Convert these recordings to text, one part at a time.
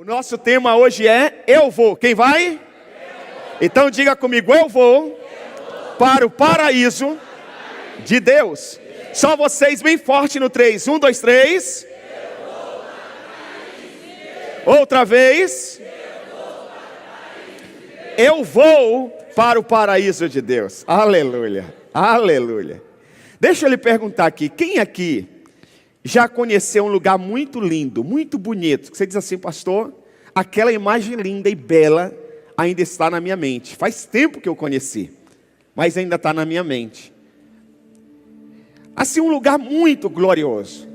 Nosso tema hoje é Eu Vou. Quem vai? Então diga comigo, eu vou para o paraíso de Deus. Só vocês bem forte no 3. 1, 2, 3. Outra vez. Eu vou para o paraíso de Deus. Aleluia, aleluia. Deixa eu lhe perguntar aqui, quem aqui já conheceu um lugar muito lindo, muito bonito? Você diz assim, pastor, aquela imagem linda e bela ainda está na minha mente. Faz tempo que eu conheci, mas ainda está na minha mente. Assim, um lugar muito glorioso.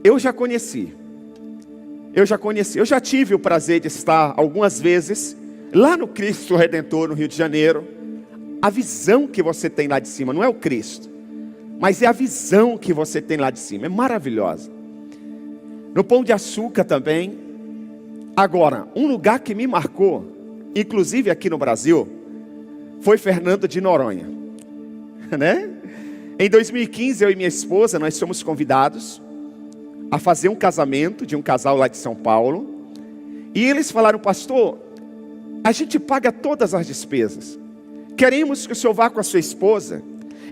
Eu já conheci. Eu já tive o prazer de estar algumas vezes lá no Cristo Redentor, no Rio de Janeiro. A visão que você tem lá de cima, não é o Cristo, mas é a visão que você tem lá de cima, é maravilhosa. No Pão de Açúcar também. Agora, um lugar que me marcou, inclusive aqui no Brasil, foi Fernando de Noronha, né? Em 2015, eu e minha esposa, nós fomos convidados a fazer um casamento de um casal lá de São Paulo. E eles falaram, pastor, a gente paga todas as despesas. Queremos que o senhor vá com a sua esposa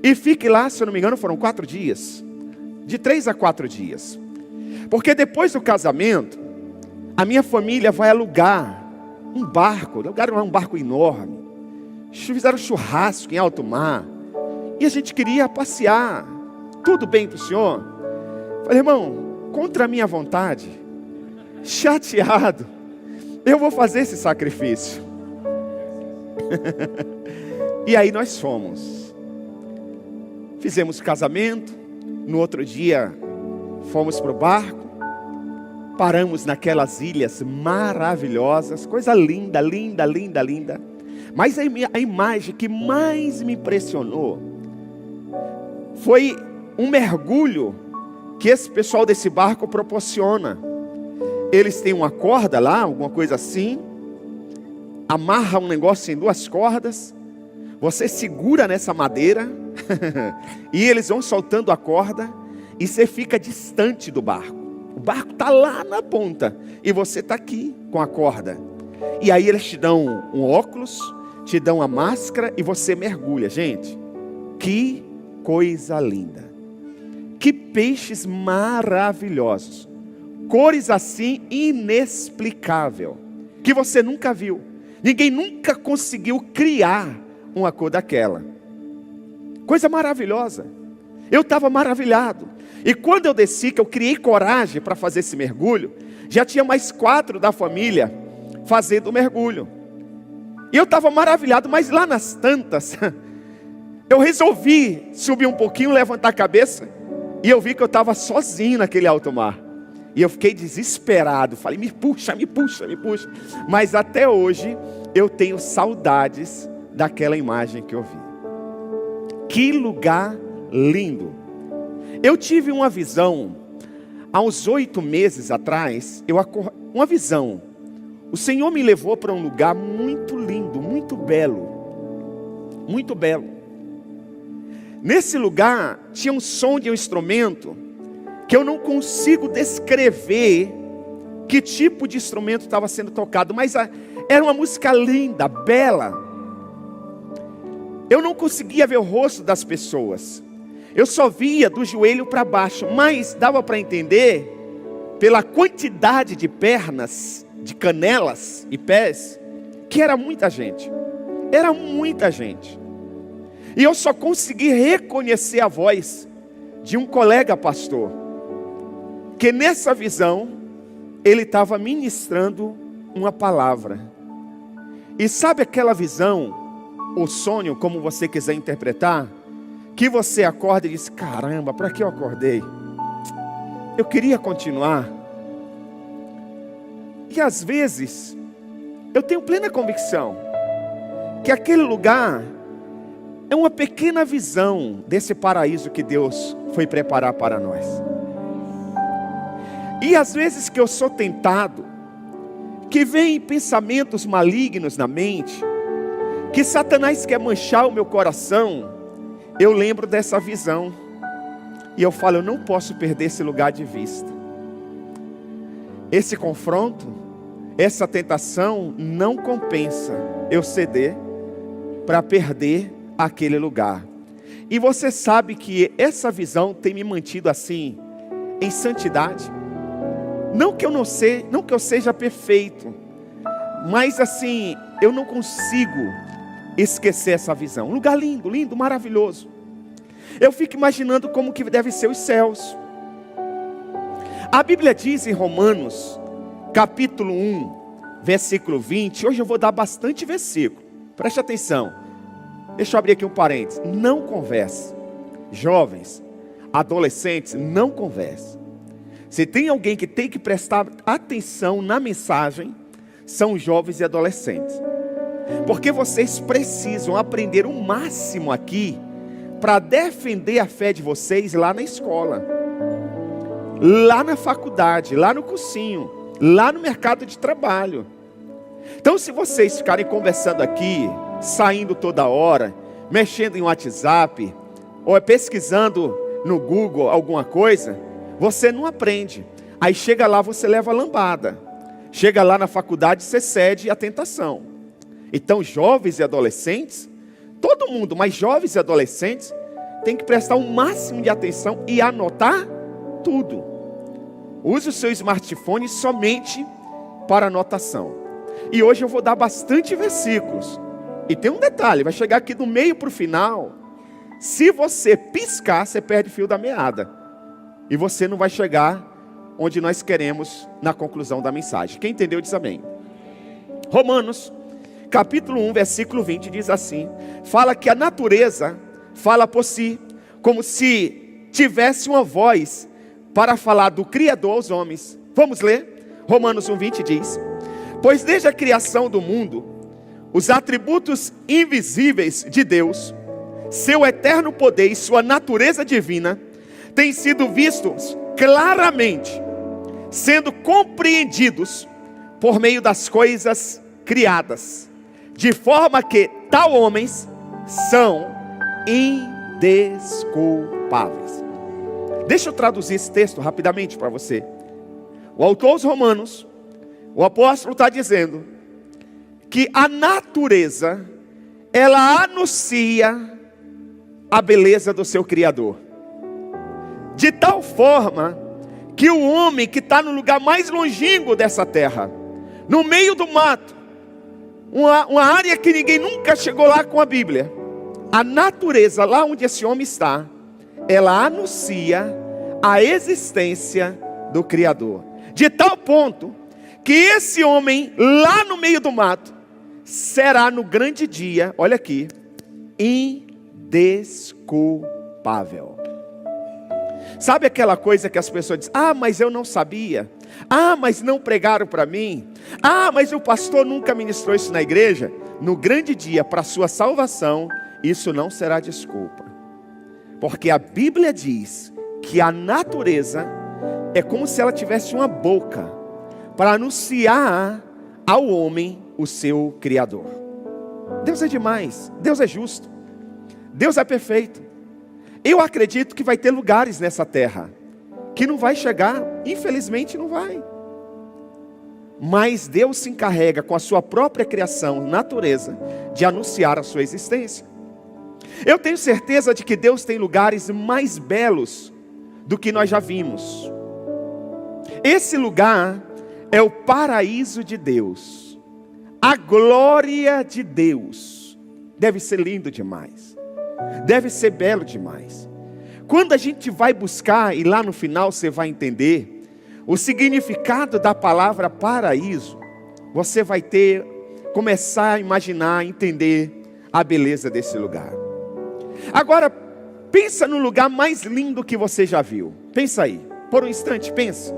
e fique lá, se eu não me engano, foram 4 dias. De 3 a 4 dias. Porque depois do casamento, a minha família vai alugar um barco. Alugaram um barco enorme. Fizeram churrasco em alto mar. E a gente queria passear. Tudo bem para o senhor? Falei, irmão, contra a minha vontade, chateado, eu vou fazer esse sacrifício. E aí nós fomos. Fizemos o casamento. No outro dia fomos para o barco. Paramos naquelas ilhas maravilhosas. Coisa linda, linda, linda, linda. Mas a imagem que mais me impressionou foi um mergulho que esse pessoal desse barco proporciona. Eles têm uma corda lá, alguma coisa assim. Amarra um negócio em 2 cordas. Você segura nessa madeira. E eles vão soltando a corda. E você fica distante do barco. O barco está lá na ponta. E você está aqui com a corda. E aí eles te dão um óculos. Te dão a máscara. E você mergulha. Gente, que coisa linda. Que peixes maravilhosos. Cores assim inexplicável. Que você nunca viu. Ninguém nunca conseguiu criar uma cor daquela. Coisa maravilhosa. Eu estava maravilhado. E quando eu desci, que eu criei coragem para fazer esse mergulho, já tinha mais 4 da família fazendo o mergulho. E eu estava maravilhado, mas lá nas tantas, eu resolvi subir um pouquinho, levantar a cabeça, e eu vi que eu estava sozinho naquele alto mar. E eu fiquei desesperado. Falei, me puxa, me puxa, me puxa. Mas até hoje eu tenho saudades daquela imagem que eu vi. Que lugar lindo. Eu tive uma visão há uns 8 meses atrás. Uma visão. O Senhor me levou para um lugar muito lindo, muito belo. Muito belo. Nesse lugar tinha um som de um instrumento que eu não consigo descrever que tipo de instrumento estava sendo tocado, mas era uma música linda, bela. Eu não conseguia ver o rosto das pessoas. Eu só via do joelho para baixo, mas dava para entender pela quantidade de pernas, de canelas e pés, que era muita gente. Era muita gente. E eu só consegui reconhecer a voz de um colega pastor, que nessa visão, ele estava ministrando uma palavra. E sabe aquela visão, ou sonho, como você quiser interpretar, que você acorda e diz, caramba, para que eu acordei? Eu queria continuar. E às vezes, eu tenho plena convicção, que aquele lugar é uma pequena visão desse paraíso que Deus foi preparar para nós. E às vezes que eu sou tentado, que vem pensamentos malignos na mente, que Satanás quer manchar o meu coração, eu lembro dessa visão. E eu falo, eu não posso perder esse lugar de vista. Esse confronto, essa tentação não compensa eu ceder para perder aquele lugar. E você sabe que essa visão tem me mantido assim, em santidade. Não que eu seja perfeito, mas assim, eu não consigo esquecer essa visão. Um lugar lindo, lindo, maravilhoso. Eu fico imaginando como que devem ser os céus. A Bíblia diz em Romanos, capítulo 1, versículo 20. Hoje eu vou dar bastante versículo. Preste atenção. Deixa eu abrir aqui um parênteses. Não converse. Jovens, adolescentes, não converse. Se tem alguém que tem que prestar atenção na mensagem, são jovens e adolescentes. Porque vocês precisam aprender o máximo aqui para defender a fé de vocês lá na escola, lá na faculdade, lá no cursinho, lá no mercado de trabalho. Então, se vocês ficarem conversando aqui, saindo toda hora, mexendo em WhatsApp, ou pesquisando no Google alguma coisa, você não aprende. Aí chega lá, você leva lambada. Chega lá na faculdade, você cede à tentação. Então, jovens e adolescentes, todo mundo, mas jovens e adolescentes, tem que prestar o máximo de atenção e anotar tudo. Use o seu smartphone somente para anotação. E hoje eu vou dar bastante versículos. E tem um detalhe, vai chegar aqui do meio para o final. Se você piscar, você perde o fio da meada. E você não vai chegar onde nós queremos na conclusão da mensagem. Quem entendeu diz amém. Romanos, capítulo 1, versículo 20 diz assim. Fala que a natureza fala por si, como se tivesse uma voz para falar do Criador aos homens. Vamos ler? Romanos 1, 20 diz. Pois desde a criação do mundo, os atributos invisíveis de Deus, seu eterno poder e sua natureza divina, têm sido vistos claramente, sendo compreendidos por meio das coisas criadas, de forma que tal homens são indesculpáveis. Deixa eu traduzir esse texto rapidamente para você. O autor aos Romanos, o apóstolo está dizendo que a natureza, ela anuncia a beleza do seu Criador. De tal forma que o homem que está no lugar mais longínquo dessa terra, no meio do mato, uma área que ninguém nunca chegou lá com a Bíblia, a natureza lá onde esse homem está, ela anuncia a existência do Criador. De tal ponto que esse homem lá no meio do mato será no grande dia, olha aqui, indesculpável. Sabe aquela coisa que as pessoas dizem: ah, mas eu não sabia. Ah, mas não pregaram para mim. Ah, mas o pastor nunca ministrou isso na igreja. No grande dia, para a sua salvação, isso não será desculpa. Porque a Bíblia diz que a natureza é como se ela tivesse uma boca para anunciar ao homem o seu Criador. Deus é demais, Deus é justo, Deus é perfeito. Eu acredito que vai ter lugares nessa terra que não vai chegar, infelizmente não vai. Mas Deus se encarrega com a sua própria criação, natureza, de anunciar a sua existência. Eu tenho certeza de que Deus tem lugares mais belos do que nós já vimos. Esse lugar é o paraíso de Deus, a glória de Deus. Deve ser lindo demais, deve ser belo demais. Quando a gente vai buscar, e lá no final você vai entender o significado da palavra paraíso, você vai começar a imaginar, entender a beleza desse lugar. Agora, pensa no lugar mais lindo que você já viu. Pensa aí, por um instante, pensa.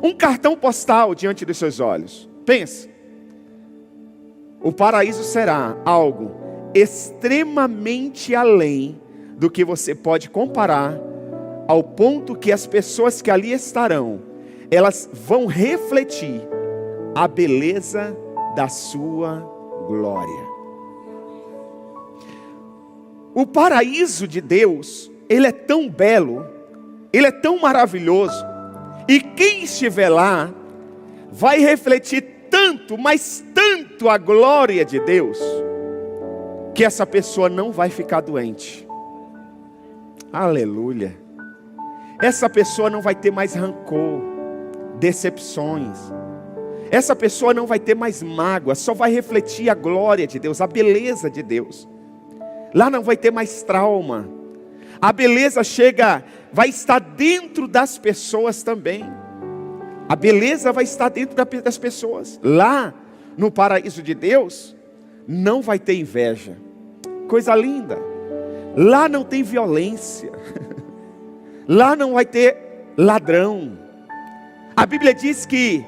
Um cartão postal diante dos seus olhos. Pensa. O paraíso será algo extremamente além do que você pode comparar, ao ponto que as pessoas que ali estarão, elas vão refletir a beleza da sua glória. O paraíso de Deus, ele é tão belo, ele é tão maravilhoso, e quem estiver lá, vai refletir tanto, mas tanto a glória de Deus, que essa pessoa não vai ficar doente. Aleluia. Essa pessoa não vai ter mais rancor, decepções. Essa pessoa não vai ter mais mágoa, só vai refletir a glória de Deus, a beleza de Deus. Lá não vai ter mais trauma. A beleza vai estar dentro das pessoas também. A beleza vai estar dentro das pessoas. Lá no paraíso de Deus, não vai ter inveja. Coisa linda. Lá não tem violência. Lá não vai ter ladrão. A Bíblia diz que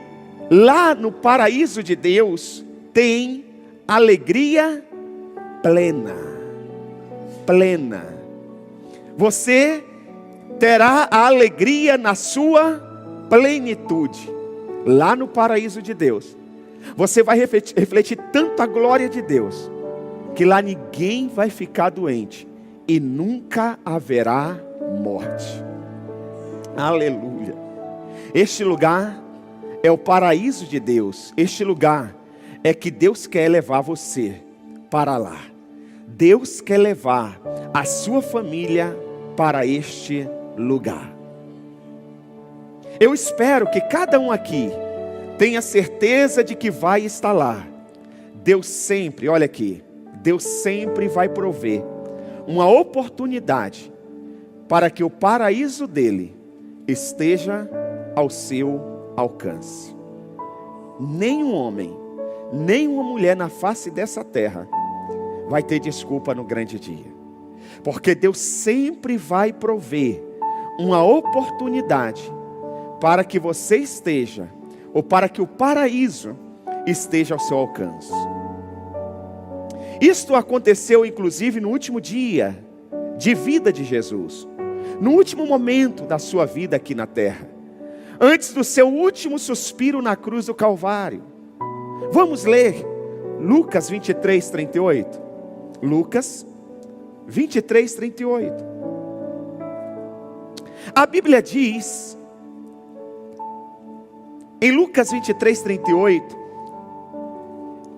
lá no paraíso de Deus tem alegria plena. Plena. Você terá a alegria na sua plenitude. Lá no paraíso de Deus. Você vai refletir tanto a glória de Deus, que lá ninguém vai ficar doente e nunca haverá morte. Aleluia. Este lugar é o paraíso de Deus. Este lugar é que Deus quer levar você para lá. Deus quer levar a sua família para este lugar. Eu espero que cada um aqui tenha certeza de que vai estar lá. Deus sempre, olha aqui, Deus sempre vai prover uma oportunidade para que o paraíso dele esteja ao seu alcance. Nenhum homem, nenhuma mulher na face dessa terra vai ter desculpa no grande dia. Porque Deus sempre vai prover uma oportunidade para que você esteja, ou para que o paraíso esteja ao seu alcance. Isto aconteceu inclusive no último dia de vida de Jesus, no último momento da sua vida aqui na terra, antes do seu último suspiro na cruz do Calvário. Vamos ler Lucas 23, 38. Lucas 23, 38. A Bíblia diz, em Lucas 23, 38,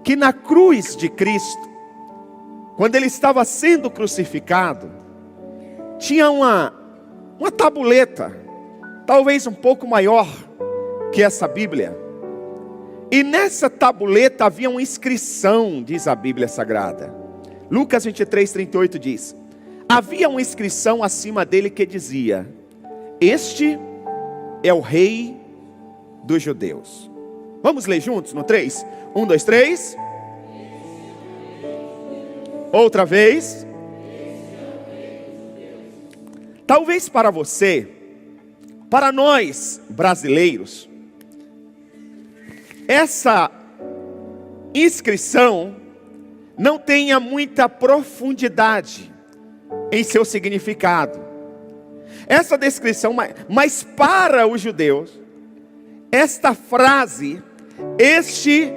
que na cruz de Cristo, quando ele estava sendo crucificado, tinha uma tabuleta, talvez um pouco maior que essa Bíblia. E nessa tabuleta havia uma inscrição, diz a Bíblia Sagrada. Lucas 23, 38 diz: havia uma inscrição acima dele que dizia: este é o Rei dos Judeus. Vamos ler juntos no 3? 1, 2, 3. Outra vez. Talvez para você, para nós brasileiros, essa inscrição não tenha muita profundidade em seu significado. Essa descrição, mas para os judeus, esta frase, este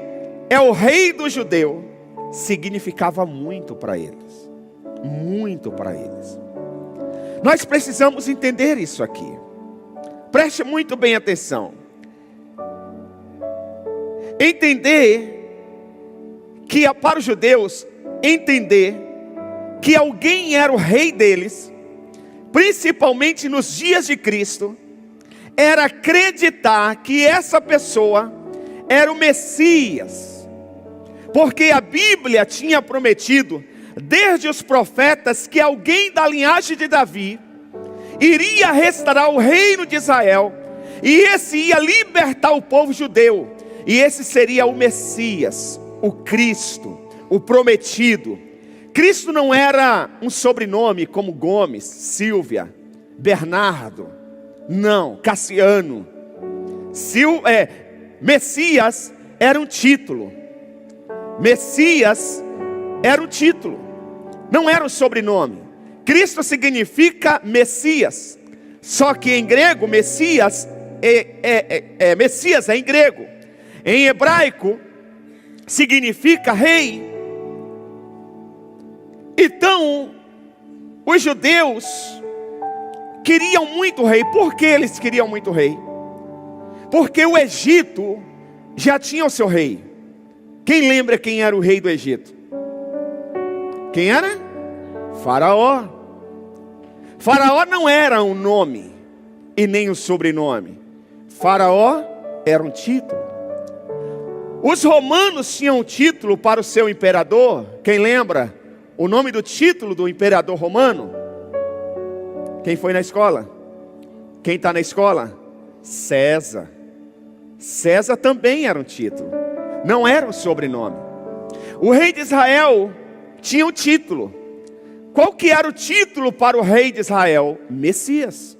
é o Rei do Judeu, significava muito para eles. Muito para eles. Nós precisamos entender isso aqui. Preste muito bem atenção. Entender que para os judeus, entender que alguém era o rei deles, principalmente nos dias de Cristo, era acreditar que essa pessoa era o Messias. Porque a Bíblia tinha prometido, desde os profetas, que alguém da linhagem de Davi iria restaurar o reino de Israel, e esse ia libertar o povo judeu, e esse seria o Messias, o Cristo, o prometido. Cristo não era um sobrenome como Gomes, Silvia, Bernardo, não, Cassiano. Messias era um título. Messias era um título, não era um sobrenome. Cristo significa Messias, só que em grego Messias Messias é em grego. Em hebraico significa rei. Então os judeus queriam muito rei. Por que eles queriam muito rei? Porque o Egito já tinha o seu rei. Quem lembra quem era o rei do Egito? Quem era? Faraó. Faraó não era um nome e nem um sobrenome. Faraó era um título. Os romanos tinham um título para o seu imperador. Quem lembra o nome do título do imperador romano? Quem foi na escola? Quem está na escola? César. César também era um título, não era um sobrenome. O rei de Israel tinha um título. Qual que era o título para o rei de Israel? Messias.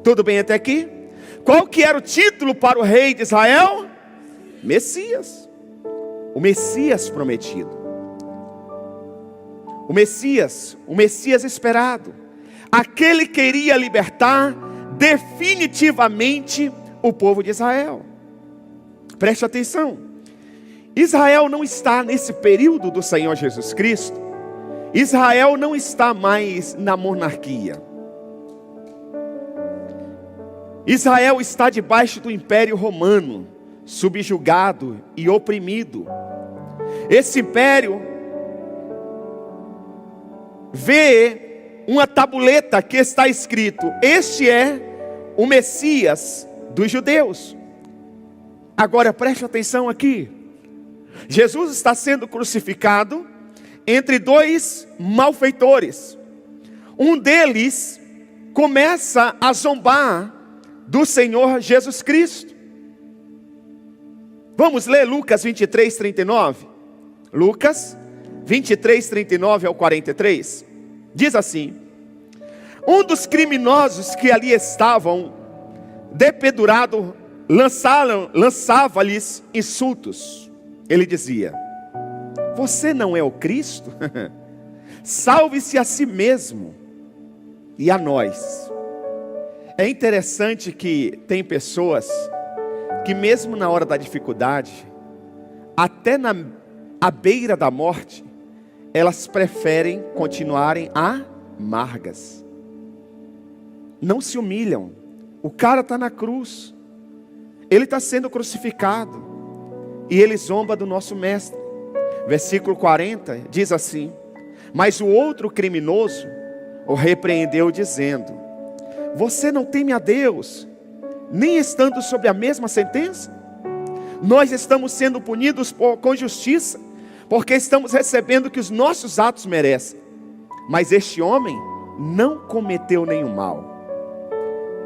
Tudo bem até aqui? Qual que era o título para o rei de Israel? Messias. O Messias prometido. O Messias esperado. Aquele que iria libertar definitivamente o povo de Israel. Preste atenção. Israel não está nesse período do Senhor Jesus Cristo. Israel não está mais na monarquia. Israel está debaixo do Império Romano, subjugado e oprimido. Esse império vê uma tabuleta que está escrito: este é o Messias dos judeus. Agora preste atenção aqui. Jesus está sendo crucificado entre dois malfeitores. Um deles começa a zombar do Senhor Jesus Cristo. Vamos ler Lucas 23, 39. Lucas 23, 39 ao 43. Diz assim: um dos criminosos que ali estavam, depedurado, lançava-lhes insultos. Ele dizia: você não é o Cristo? Salve-se a si mesmo e a nós. É interessante que tem pessoas que mesmo na hora da dificuldade, até à beira da morte, elas preferem continuarem amargas. Não se humilham. O cara está na cruz, ele está sendo crucificado, e ele zomba do nosso mestre. Versículo 40 diz assim: mas o outro criminoso o repreendeu dizendo: você não teme a Deus, nem estando sob a mesma sentença? Nós estamos sendo punidos com justiça, porque estamos recebendo o que os nossos atos merecem. Mas este homem não cometeu nenhum mal.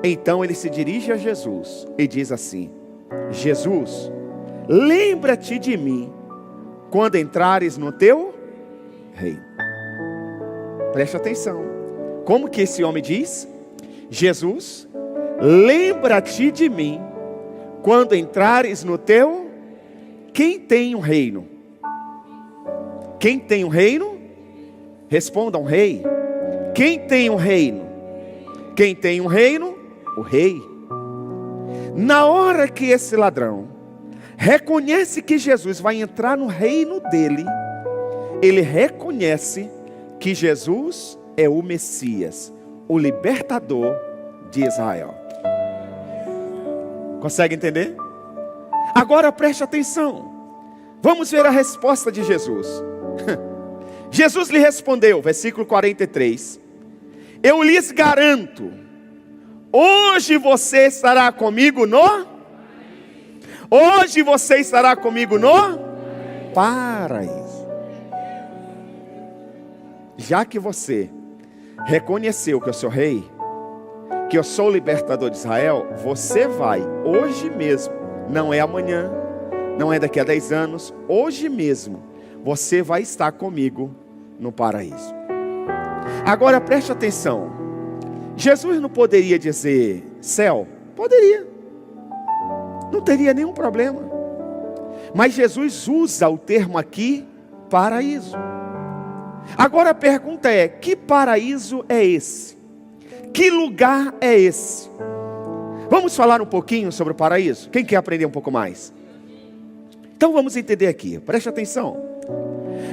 Então ele se dirige a Jesus e diz assim: Jesus, lembra-te de mim quando entrares no teu reino. Preste atenção. Como que esse homem diz? Jesus, lembra-te de mim quando entrares no teu... Quem tem um reino? Quem tem um reino? Responda: um rei. Quem tem um reino? Quem tem um reino? O rei. Na hora que esse ladrão reconhece que Jesus vai entrar no reino dele, ele reconhece que Jesus é o Messias, o libertador de Israel. Consegue entender? Agora preste atenção. Vamos ver a resposta de Jesus. Jesus lhe respondeu, versículo 43: eu lhes garanto, hoje você estará comigo no... Hoje você estará comigo no paraíso. Já que você reconheceu que eu sou rei, que eu sou o libertador de Israel, você vai hoje mesmo, não é amanhã, não é daqui a 10 anos, hoje mesmo, você vai estar comigo no paraíso. Agora preste atenção. Jesus não poderia dizer céu? Poderia. Não teria nenhum problema. Mas Jesus usa o termo aqui, paraíso. Agora a pergunta é: que paraíso é esse? Que lugar é esse? Vamos falar um pouquinho sobre o paraíso? Quem quer aprender um pouco mais? Então vamos entender aqui, preste atenção.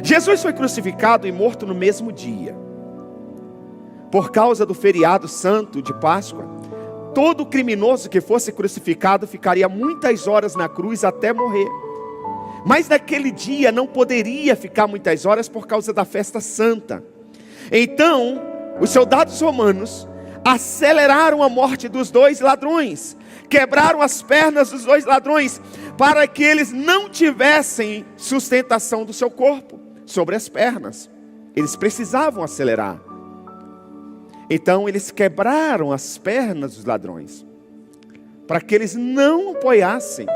Jesus foi crucificado e morto no mesmo dia. Por causa do feriado santo de Páscoa, todo criminoso que fosse crucificado ficaria muitas horas na cruz até morrer. Mas naquele dia não poderia ficar muitas horas por causa da festa santa. Então, os soldados romanos aceleraram a morte dos 2 ladrões, quebraram as pernas dos 2 ladrões, para que eles não tivessem sustentação do seu corpo sobre as pernas. Eles precisavam acelerar. Então eles quebraram as pernas dos ladrões, para que eles não apoiassem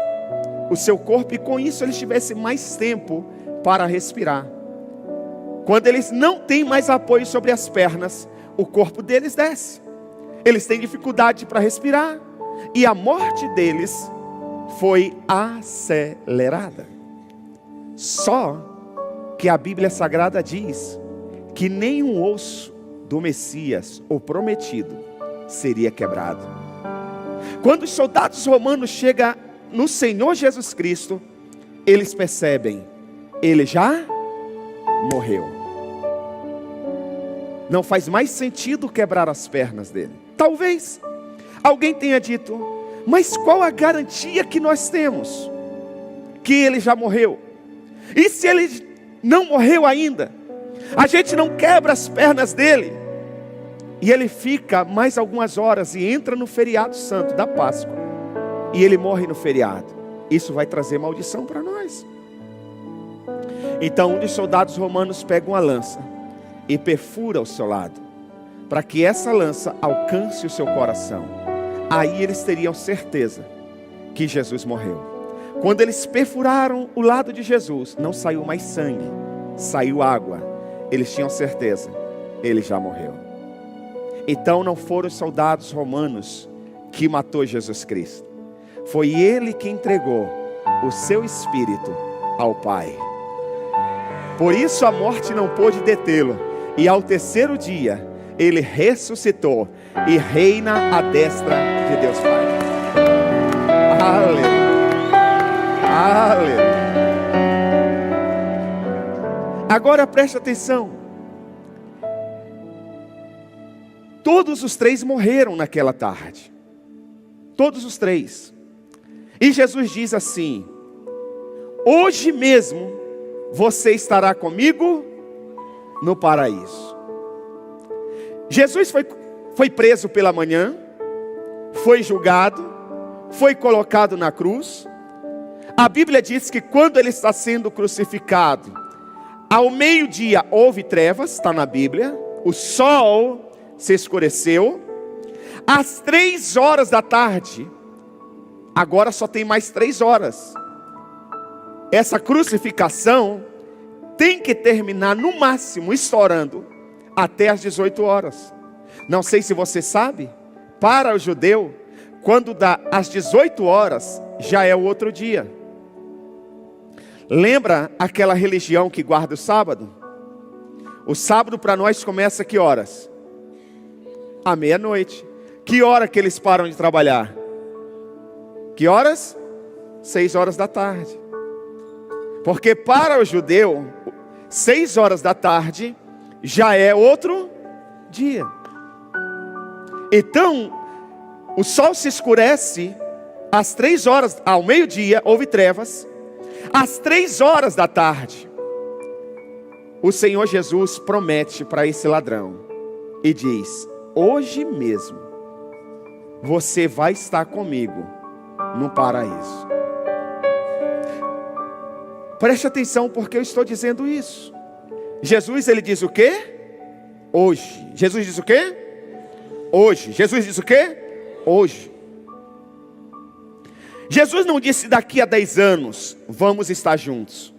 o seu corpo, e com isso eles tivessem mais tempo para respirar. Quando eles não têm mais apoio sobre as pernas, o corpo deles desce. Eles têm dificuldade para respirar, e a morte deles foi acelerada. Só que a Bíblia Sagrada diz que nenhum osso do Messias, o prometido, seria quebrado. Quando os soldados romanos chegam no Senhor Jesus Cristo, eles percebem, ele já morreu. Não faz mais sentido quebrar as pernas dele. Talvez alguém tenha dito, mas qual a garantia que nós temos que ele já morreu? E se ele não morreu ainda? A gente não quebra as pernas dele, e ele fica mais algumas horas e entra no feriado santo da Páscoa, e ele morre no feriado. Isso vai trazer maldição para nós. Então um dos soldados romanos pega uma lança e perfura o seu lado, para que essa lança alcance o seu coração. Aí eles teriam certeza que Jesus morreu. Quando eles perfuraram o lado de Jesus, não saiu mais sangue, saiu água. Eles tinham certeza, ele já morreu. Então não foram os soldados romanos que matou Jesus Cristo. Foi ele que entregou o seu espírito ao Pai. Por isso a morte não pôde detê-lo. E ao terceiro dia, ele ressuscitou e reina à destra de Deus Pai. Aleluia. Aleluia. Agora preste atenção. Todos os 3 morreram naquela tarde. Todos os 3. E Jesus diz assim: hoje mesmo você estará comigo no paraíso. Jesus foi preso pela manhã, foi julgado, foi colocado na cruz. A Bíblia diz que quando ele está sendo crucificado, ao meio-dia houve trevas, está na Bíblia. O sol se escureceu. Às 3 horas da tarde, agora só tem mais 3 horas. Essa crucificação tem que terminar no máximo, estourando, até às 18 horas. Não sei se você sabe, para o judeu, quando dá às 18 horas, já é o outro dia. Lembra aquela religião que guarda o sábado? O sábado para nós começa que horas? À meia-noite. Que hora que eles param de trabalhar? Que horas? 6 horas da tarde. Porque para o judeu, 6 horas da tarde já é outro dia. Então, o sol se escurece às 3 horas, ao meio-dia, houve trevas. Às 3 horas da tarde, o Senhor Jesus promete para esse ladrão e diz: hoje mesmo você vai estar comigo no paraíso. Preste atenção porque eu estou dizendo isso. Jesus, ele diz o quê? Hoje. Jesus diz o quê? Hoje. Jesus diz o quê? Hoje. Jesus não disse daqui a 10 anos vamos estar juntos.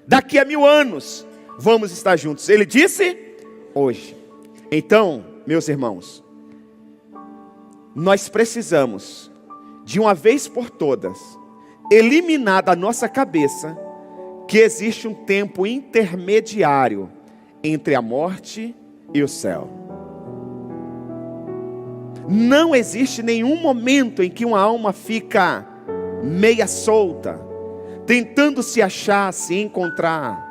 Daqui a 1000 anos vamos estar juntos. Ele disse hoje. Então, meus irmãos, nós precisamos de uma vez por todas eliminar da nossa cabeça que existe um tempo intermediário entre a morte e o céu. Não existe nenhum momento em que uma alma fica meia solta, tentando se achar, se encontrar.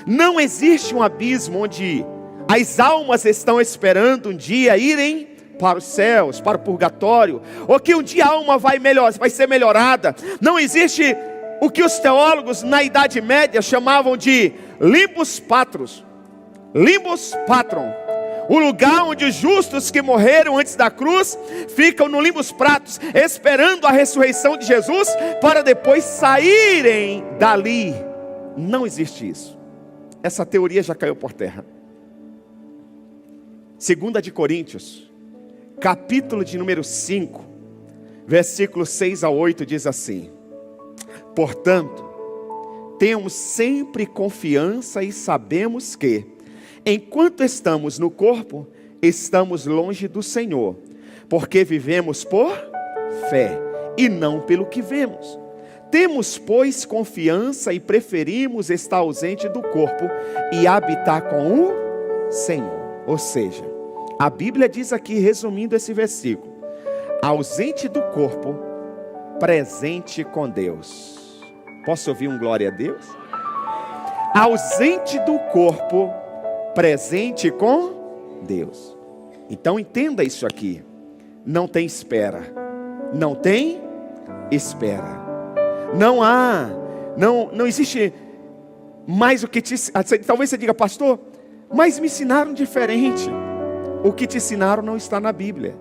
Não existe um abismo onde as almas estão esperando um dia irem para os céus, para o purgatório, ou que um dia a alma vai ser melhorada. Não existe o que os teólogos na Idade Média chamavam de limbus patrum, o lugar onde os justos que morreram antes da cruz ficam no limbus patrum, esperando a ressurreição de Jesus, para depois saírem dali. Não existe isso. Essa teoria já caiu por terra. 2 de Coríntios, capítulo de número 5, versículos 6 a 8, diz assim: portanto, temos sempre confiança e sabemos que, enquanto estamos no corpo, estamos longe do Senhor, porque vivemos por fé e não pelo que vemos. Temos, pois, confiança e preferimos estar ausente do corpo e habitar com o Senhor. Ou seja, a Bíblia diz aqui, resumindo esse versículo: ausente do corpo, presente com Deus. Posso ouvir um glória a Deus? Ausente do corpo, presente com Deus. Então entenda isso aqui. Não tem espera. Não tem espera. Não existe mais o que talvez você diga: pastor, mas me ensinaram diferente. O que te ensinaram não está na Bíblia.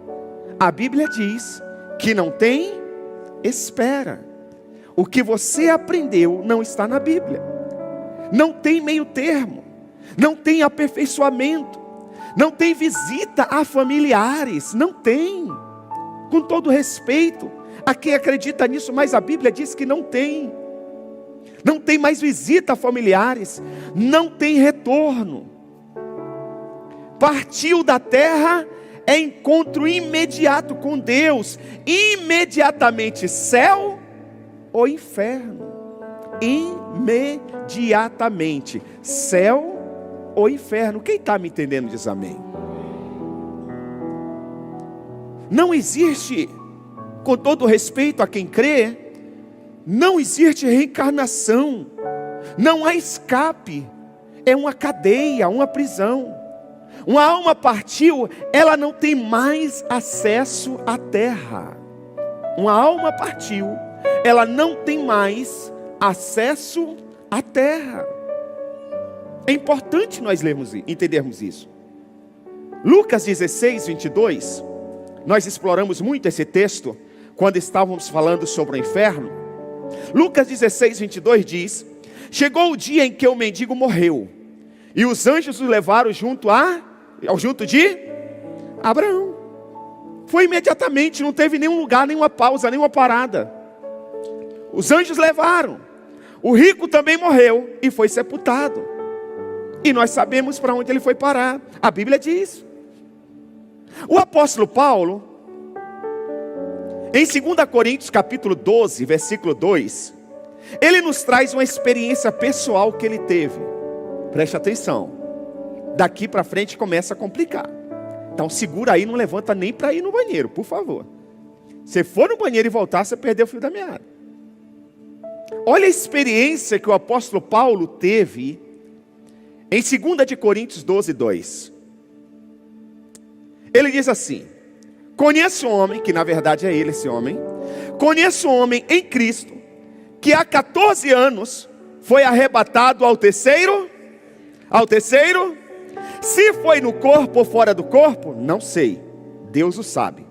A Bíblia diz que não tem espera. O que você aprendeu não está na Bíblia. Não tem meio termo. Não tem aperfeiçoamento. Não tem visita a familiares. Não tem. Com todo respeito a quem acredita nisso, mas a Bíblia diz que não tem. Não tem mais visita a familiares. Não tem retorno. Partiu da terra é encontro imediato com Deus. Imediatamente céu ou inferno. Imediatamente céu ou inferno. Quem está me entendendo diz amém. Não existe, com todo respeito a quem crê, não existe reencarnação. Não há escape. É uma cadeia, uma prisão. Uma alma partiu, ela não tem mais acesso à terra. Uma alma partiu, ela não tem mais acesso à terra. É importante nós entendermos isso. Lucas 16, 22, nós exploramos muito esse texto quando estávamos falando sobre o inferno. Lucas 16, 22 diz: chegou o dia em que o mendigo morreu, e os anjos o levaram junto de Abraão. Foi imediatamente, não teve nenhum lugar, nenhuma pausa, nenhuma parada. Os anjos levaram. O rico também morreu e foi sepultado. E nós sabemos para onde ele foi parar. A Bíblia diz. O apóstolo Paulo, em 2 Coríntios capítulo 12, versículo 2, ele nos traz uma experiência pessoal que ele teve. Preste atenção. Daqui para frente começa a complicar. Então segura aí, não levanta nem para ir no banheiro, por favor. Se for no banheiro e voltar, você perdeu o fio da meada. Olha a experiência que o apóstolo Paulo teve em 2 Coríntios 12, 2. Ele diz assim: conheço um homem, que na verdade é ele esse homem. Conheço um homem em Cristo, que há 14 anos foi arrebatado ao terceiro. Se foi no corpo ou fora do corpo, não sei. Deus o sabe.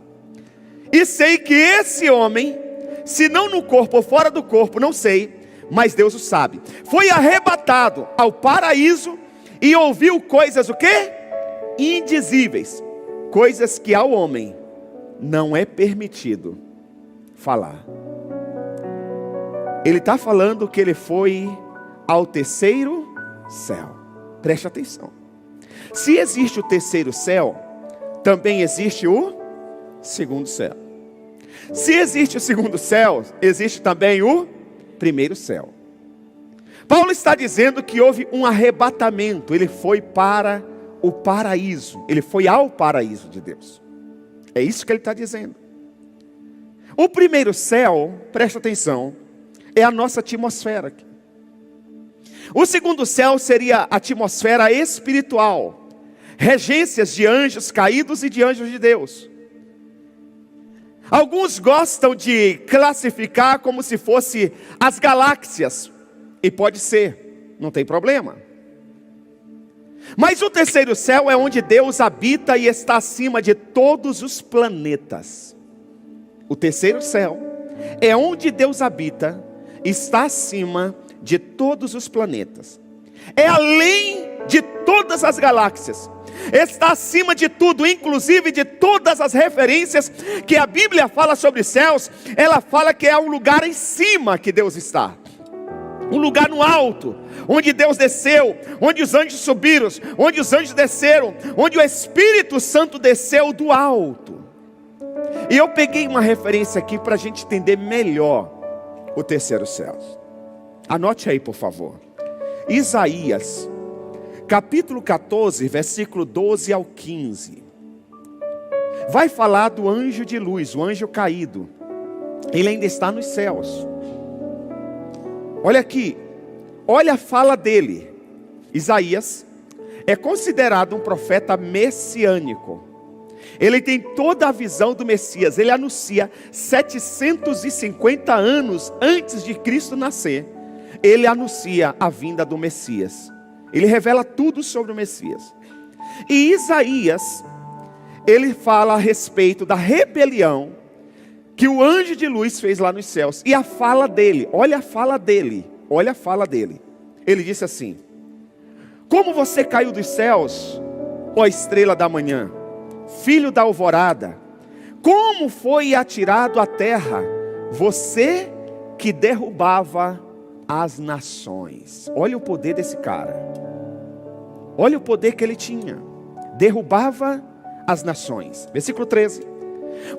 E sei que esse homem, se não no corpo ou fora do corpo, não sei, mas Deus o sabe, foi arrebatado ao paraíso e ouviu coisas o quê? Indizíveis. Coisas que ao homem não é permitido falar. Ele está falando que ele foi ao terceiro céu. Preste atenção. Se existe o terceiro céu, também existe o segundo céu. Se existe o segundo céu, existe também o primeiro céu. Paulo está dizendo que houve um arrebatamento. Ele foi para o paraíso. Ele foi ao paraíso de Deus. É isso que ele está dizendo. O primeiro céu, presta atenção, é a nossa atmosfera aqui. O segundo céu seria a atmosfera espiritual. Regências de anjos caídos e de anjos de Deus. Alguns gostam de classificar como se fosse as galáxias. E pode ser, não tem problema. Mas o terceiro céu é onde Deus habita e está acima de todos os planetas. O terceiro céu é onde Deus habita e está acima de todos os planetas. É além de todas as galáxias. Está acima de tudo, inclusive de todas as referências que a Bíblia fala sobre céus. Ela fala que é um lugar em cima que Deus está. Um lugar no alto, onde Deus desceu, onde os anjos subiram, onde os anjos desceram, onde o Espírito Santo desceu do alto. E eu peguei uma referência aqui para a gente entender melhor o terceiro céu. Anote aí, por favor. Isaías, capítulo 14, versículo 12 ao 15. Vai falar do anjo de luz, o anjo caído. Ele ainda está nos céus. Olha aqui, olha a fala dele. Isaías é considerado um profeta messiânico. Ele tem toda a visão do Messias. Ele anuncia 750 anos antes de Cristo nascer. Ele anuncia a vinda do Messias. Ele revela tudo sobre o Messias. E Isaías, ele fala a respeito da rebelião que o anjo de luz fez lá nos céus. E a fala dele, olha a fala dele, olha a fala dele. Ele disse assim: como você caiu dos céus, ó estrela da manhã, filho da alvorada, como foi atirado à terra, você que derrubava as nações. Olha o poder desse cara. Olha o poder que ele tinha. Derrubava as nações. Versículo 13.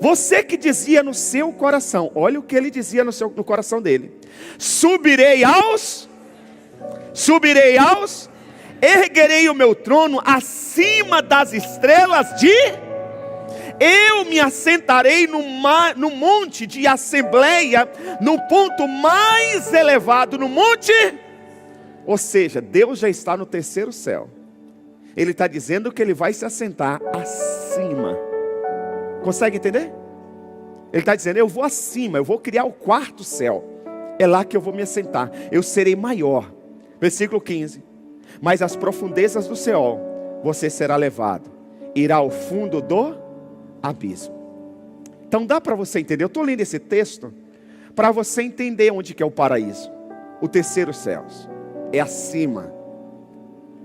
Você que dizia no seu coração, olha o que ele dizia no coração dele: subirei aos, erguerei o meu trono acima das estrelas eu me assentarei no monte de assembleia, no ponto mais elevado, no monte. Ou seja, Deus já está no terceiro céu. Ele está dizendo que ele vai se assentar acima. Consegue entender? Ele está dizendo: eu vou acima, eu vou criar o quarto céu. É lá que eu vou me assentar, eu serei maior. Versículo 15. Mas as profundezas do Seol, você será levado, irá ao fundo do abismo. Então dá para você entender. Eu estou lendo esse texto para você entender onde que é o paraíso. O terceiro céu é acima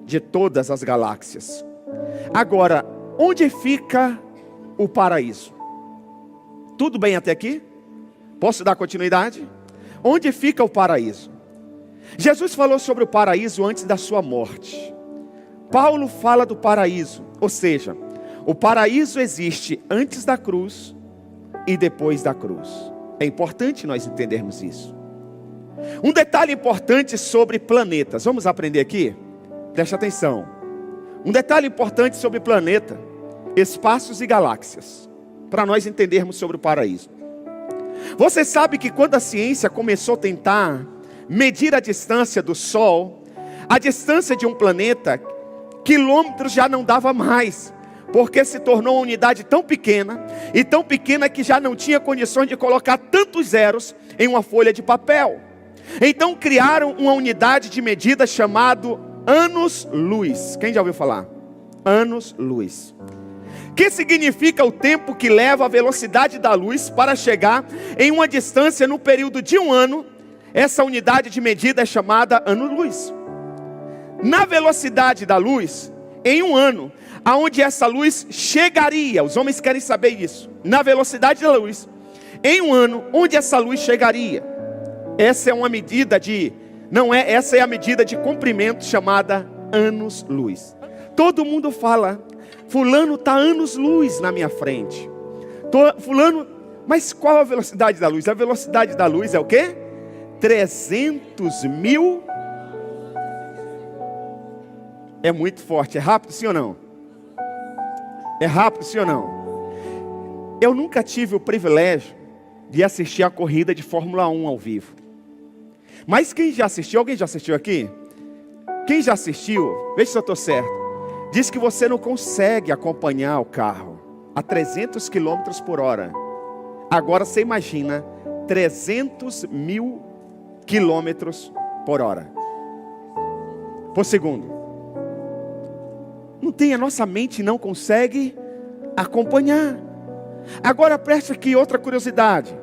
de todas as galáxias. Agora, onde fica o paraíso? Tudo bem até aqui? Posso dar continuidade? Onde fica o paraíso? Jesus falou sobre o paraíso antes da sua morte. Paulo fala do paraíso, ou seja, o paraíso existe antes da cruz e depois da cruz. É importante nós entendermos isso. Um detalhe importante sobre planetas. Vamos aprender aqui? Preste atenção. Um detalhe importante sobre planeta, espaços e galáxias, para nós entendermos sobre o paraíso. Você sabe que quando a ciência começou a tentar medir a distância do Sol, a distância de um planeta, quilômetros já não dava mais, porque se tornou uma unidade tão pequena, e tão pequena que já não tinha condições de colocar tantos zeros em uma folha de papel. Então criaram uma unidade de medida chamada anos-luz. Quem já ouviu falar? Anos-luz. Que significa o tempo que leva a velocidade da luz para chegar em uma distância no período de um ano. Essa unidade de medida é chamada ano-luz. Na velocidade da luz, em um ano, aonde essa luz chegaria, os homens querem saber isso. Na velocidade da luz, em um ano, onde essa luz chegaria? Essa é uma medida essa é a medida de comprimento chamada anos-luz. Todo mundo fala: fulano está anos-luz na minha frente. Fulano, mas qual a velocidade da luz? A velocidade da luz é o quê? 300 mil. É muito forte. É rápido, sim ou não? É rápido, sim ou não? Eu nunca tive o privilégio de assistir a corrida de Fórmula 1 ao vivo. Mas quem já assistiu? Alguém já assistiu aqui? Quem já assistiu? Veja se eu estou certo. Diz que você não consegue acompanhar o carro a 300 km por hora. Agora você imagina 300 mil quilômetros por hora, por segundo. Não tem, a nossa mente não consegue acompanhar. Agora preste aqui outra curiosidade.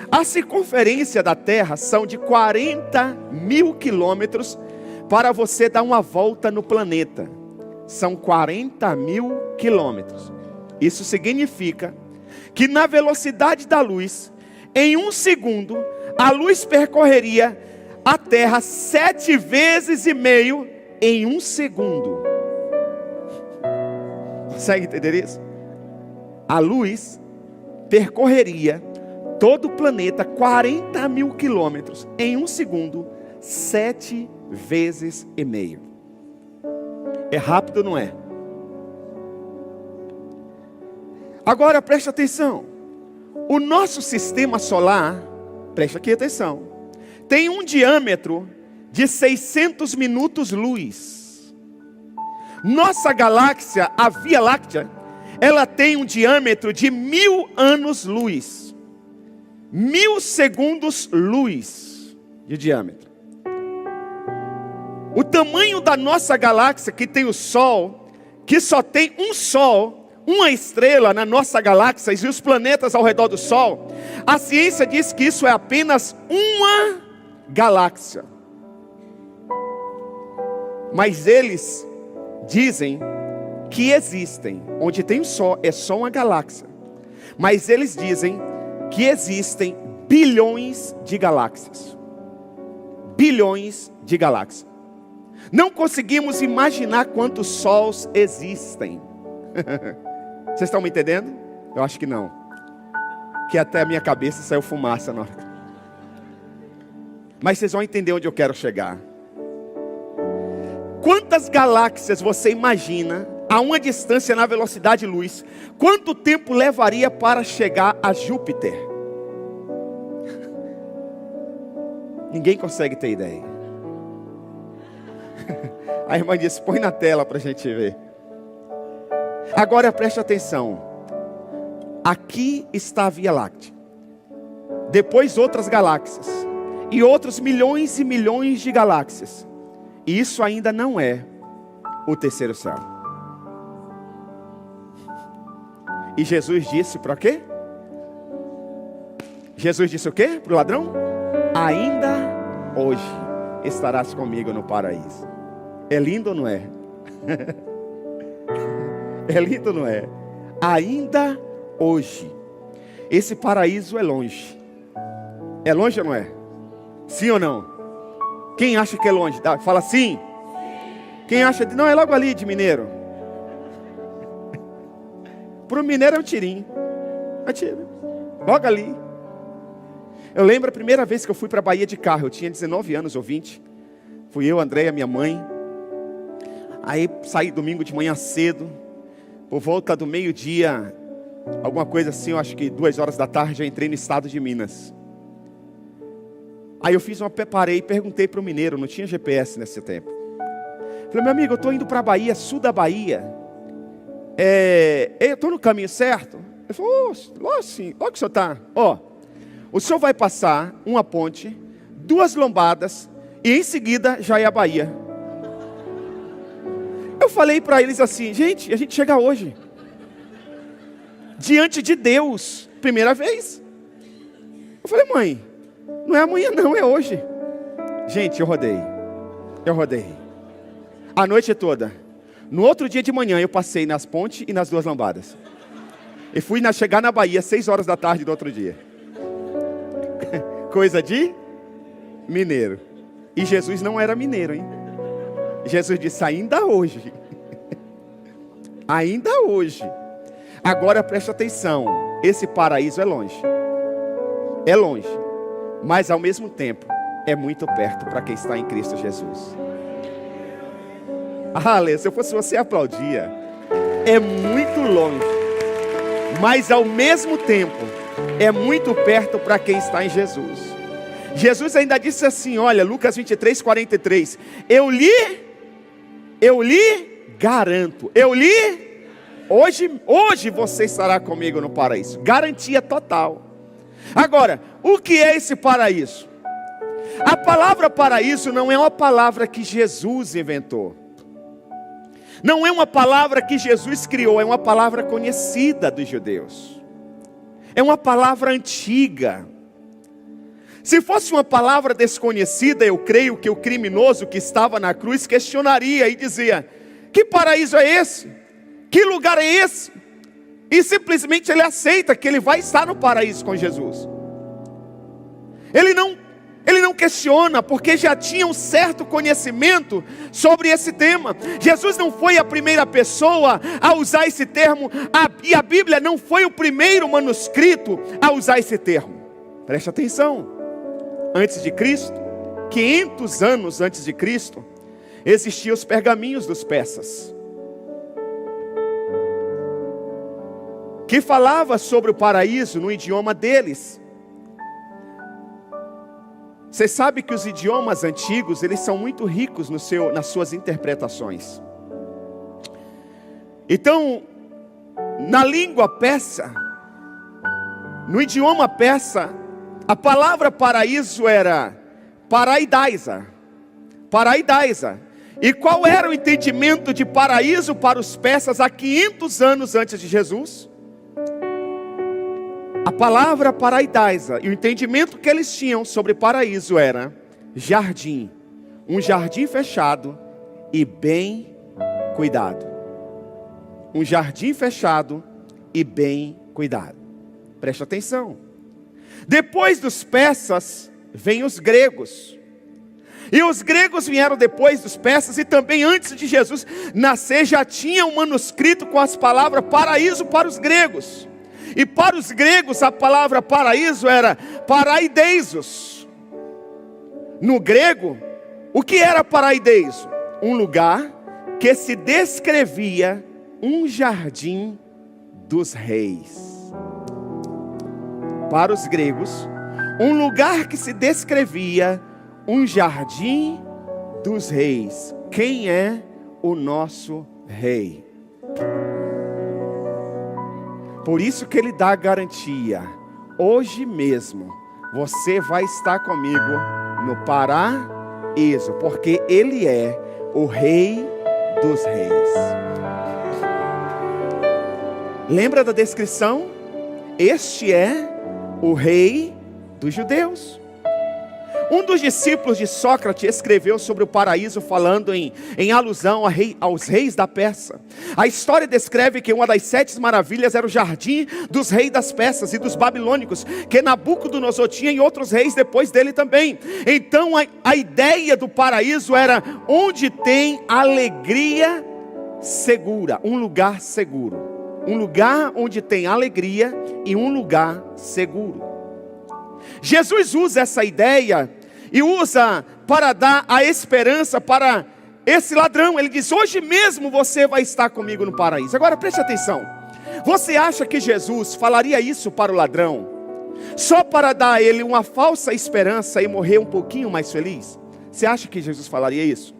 A circunferência da Terra são de 40 mil quilômetros para você dar uma volta no planeta. São 40 mil quilômetros. Isso significa que na velocidade da luz, em um segundo, a luz percorreria a Terra 7,5 vezes em um segundo. Consegue entender isso? A luz percorreria todo o planeta 40 mil quilômetros em um segundo, 7,5 vezes. É rápido, não é? Agora preste atenção. O nosso sistema solar, preste aqui atenção, tem um diâmetro de 600 minutos-luz. Nossa galáxia, a Via Láctea, ela tem um diâmetro de 1000 anos-luz. 1000 segundos-luz de diâmetro. O tamanho da nossa galáxia, que tem o Sol, que só tem um Sol, uma estrela na nossa galáxia e os planetas ao redor do Sol, a ciência diz que isso é apenas uma galáxia. Mas eles dizem que existem, onde tem o Sol é só uma galáxia, mas eles dizem que existem bilhões de galáxias. Bilhões de galáxias. Não conseguimos imaginar quantos sols existem. Vocês estão me entendendo? Eu acho que não. Que até a minha cabeça saiu fumaça na hora. Mas vocês vão entender onde eu quero chegar. Quantas galáxias você imagina a uma distância na velocidade de luz? Quanto tempo levaria para chegar a Júpiter? Ninguém consegue ter ideia. A irmã disse, põe na tela para a gente ver. Agora preste atenção. Aqui está a Via Láctea. Depois outras galáxias. E outros milhões e milhões de galáxias. E isso ainda não é o terceiro céu. E Jesus disse para quê? Jesus disse o quê para o ladrão? Ainda hoje estarás comigo no paraíso. É lindo ou não é? É lindo ou não é? Ainda hoje. Esse paraíso é longe. É longe ou não é? Sim ou não? Quem acha que é longe? Fala sim. Quem acha que não, é logo ali de Mineiro. Para o mineiro é um tirinho. É tiro. Logo ali. Eu lembro a primeira vez que eu fui para a Bahia de carro. Eu tinha 19 anos ou 20. Fui eu, Andréia, minha mãe. Aí saí domingo de manhã cedo. Por volta do meio-dia, alguma coisa assim, eu acho que 2 horas da tarde, eu entrei no estado de Minas. Aí eu parei e perguntei para o mineiro, não tinha GPS nesse tempo. Falei, meu amigo, eu estou indo para a Bahia, sul da Bahia. Eu estou no caminho certo? Ele falou, logo sim, logo que o senhor está. O senhor vai passar uma ponte, 2 lombadas, e em seguida já é a Bahia. Eu falei para eles assim, gente, a gente chega hoje. Diante de Deus, primeira vez. Eu falei, mãe, não é amanhã não, é hoje. Gente, eu rodei. A noite toda. No outro dia de manhã eu passei nas pontes e nas 2 lambadas. E fui chegar na Bahia 6 horas da tarde do outro dia. Coisa de mineiro. E Jesus não era mineiro, hein? Jesus disse, ainda hoje. Ainda hoje. Agora preste atenção. Esse paraíso é longe. É longe. Mas ao mesmo tempo, é muito perto para quem está em Cristo Jesus. Aleluia, se eu fosse você, aplaudia. É muito longe. Mas ao mesmo tempo, é muito perto para quem está em Jesus. Jesus ainda disse assim, olha, Lucas 23, 43. Eu lhe garanto. Hoje você estará comigo no paraíso. Garantia total. Agora, o que é esse paraíso? A palavra paraíso não é uma palavra que Jesus inventou. Não é uma palavra que Jesus criou, é uma palavra conhecida dos judeus. É uma palavra antiga. Se fosse uma palavra desconhecida, eu creio que o criminoso que estava na cruz questionaria e dizia: que paraíso é esse? Que lugar é esse? E simplesmente ele aceita que ele vai estar no paraíso com Jesus. Ele não questiona, porque já tinha um certo conhecimento sobre esse tema. Jesus não foi a primeira pessoa a usar esse termo, e a Bíblia não foi o primeiro manuscrito a usar esse termo. Preste atenção. Antes de Cristo, 500 anos antes de Cristo, existiam os pergaminhos dos persas, que falava sobre o paraíso no idioma deles. Você sabe que os idiomas antigos, eles são muito ricos nas suas interpretações. Então, na língua persa, no idioma persa, a palavra paraíso era paraidaisa. Paraidaisa. E qual era o entendimento de paraíso para os persas há 500 anos antes de Jesus? A palavra paraidaisa e o entendimento que eles tinham sobre paraíso era jardim. Um jardim fechado e bem cuidado. Um jardim fechado e bem cuidado. Preste atenção. Depois dos persas, vêm os gregos. E os gregos vieram depois dos persas, e também antes de Jesus nascer, já tinha um manuscrito com as palavras paraíso para os gregos. E para os gregos a palavra paraíso era paraideisos. No grego, o que era paraideiso? Um lugar que se descrevia um jardim dos reis. Para os gregos, um lugar que se descrevia um jardim dos reis. Quem é o nosso rei? Por isso que ele dá a garantia: hoje mesmo você vai estar comigo no paraíso, porque ele é o rei dos reis. Lembra da descrição? Este é o rei dos judeus. Um dos discípulos de Sócrates escreveu sobre o paraíso, falando em alusão aos reis da Pérsia. A história descreve que uma das 7 maravilhas era o jardim dos reis das Persas e dos babilônicos, que Nabucodonosor tinha, e outros reis depois dele também. Então a ideia do paraíso era onde tem alegria segura, um lugar seguro. Um lugar onde tem alegria e um lugar seguro. Jesus usa essa ideia e usa para dar a esperança para esse ladrão. Ele diz: hoje mesmo você vai estar comigo no paraíso. Agora preste atenção. Você acha que Jesus falaria isso para o ladrão só para dar a ele uma falsa esperança e morrer um pouquinho mais feliz? Você acha que Jesus falaria isso?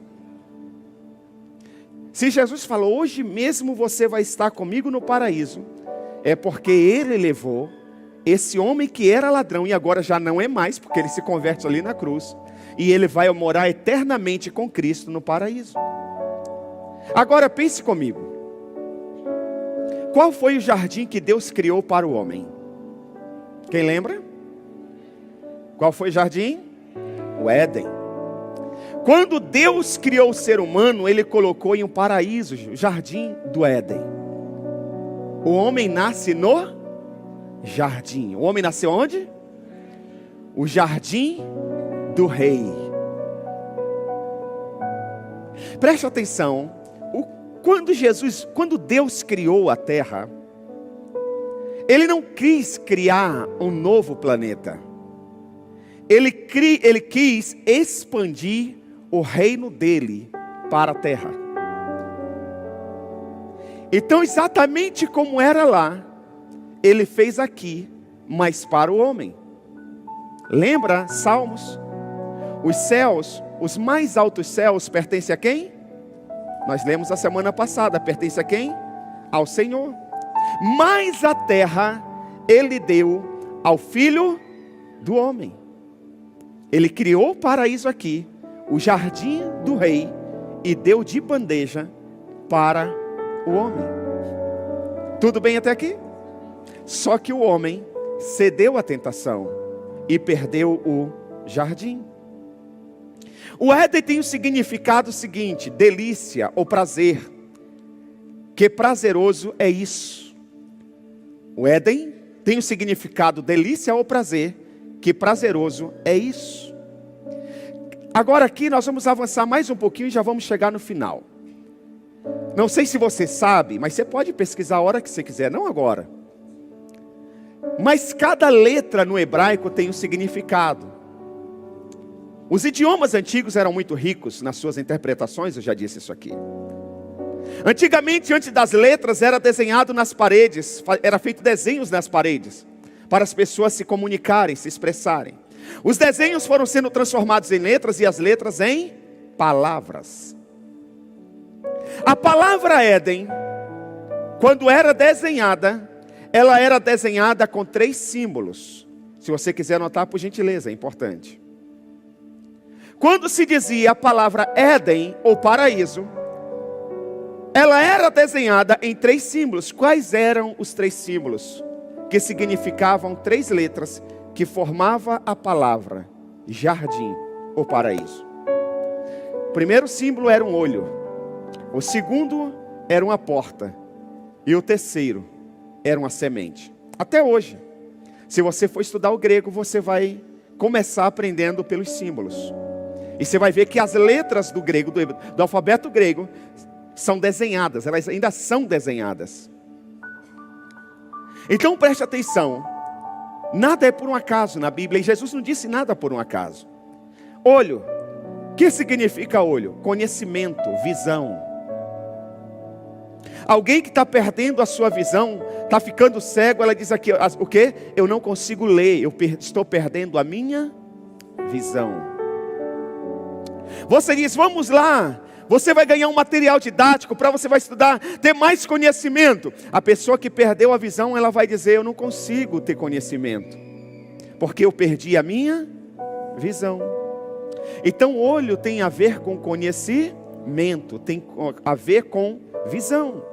Se Jesus falou: hoje mesmo você vai estar comigo no paraíso, é porque ele levou esse homem que era ladrão e agora já não é mais, porque ele se converte ali na cruz, e ele vai morar eternamente com Cristo no paraíso. Agora pense comigo. Qual foi o jardim que Deus criou para o homem? Quem lembra? Qual foi o jardim? O Éden. Quando Deus criou o ser humano, ele colocou em um paraíso, o jardim do Éden. O homem nasce no jardim. O homem nasceu onde? O jardim do rei. Preste atenção. Quando Deus criou a terra, ele não quis criar um novo planeta. Ele quis expandir o reino dele para a terra. Então, exatamente como era lá, ele fez aqui, mas para o homem. Lembra Salmos? Os céus, os mais altos céus, pertencem a quem? Nós lemos a semana passada. Pertence a quem? Ao Senhor. Mas a terra ele deu ao Filho do Homem. Ele criou o paraíso aqui, o jardim do rei, e deu de bandeja para o homem. Tudo bem até aqui? Só que o homem cedeu à tentação e perdeu o jardim. O Éden tem o significado seguinte: delícia ou prazer. Que prazeroso é isso. O Éden tem o significado delícia ou prazer. Que prazeroso é isso. Agora aqui nós vamos avançar mais um pouquinho e já vamos chegar no final. Não sei se você sabe, mas você pode pesquisar a hora que você quiser, não agora. Mas cada letra no hebraico tem um significado. Os idiomas antigos eram muito ricos nas suas interpretações, eu já disse isso aqui. Antigamente, antes das letras, era desenhado nas paredes, era feito desenhos nas paredes, para as pessoas se comunicarem, se expressarem. Os desenhos foram sendo transformados em letras e as letras em palavras. A palavra Éden, quando era desenhada, ela era desenhada com 3 símbolos. Se você quiser anotar, por gentileza, é importante. Quando se dizia a palavra Éden ou paraíso, ela era desenhada em 3 símbolos. Quais eram os 3 símbolos? Que significavam 3 letras que formava a palavra jardim ou paraíso. O primeiro símbolo era um olho. O segundo era uma porta. E o terceiro era uma semente. Até hoje, se você for estudar o grego, você vai começar aprendendo pelos símbolos. E você vai ver que as letras do grego, do alfabeto grego, são desenhadas, elas ainda são desenhadas. Então preste atenção, nada é por um acaso na Bíblia, e Jesus não disse nada por um acaso. Olho, o que significa olho? Conhecimento, visão. Alguém que está perdendo a sua visão, está ficando cego, ela diz aqui, o quê? Eu não consigo ler, estou perdendo a minha visão. Você diz, vamos lá, você vai ganhar um material didático para você vai estudar, ter mais conhecimento. A pessoa que perdeu a visão, ela vai dizer, eu não consigo ter conhecimento, porque eu perdi a minha visão. Então olho tem a ver com conhecimento, tem a ver com visão.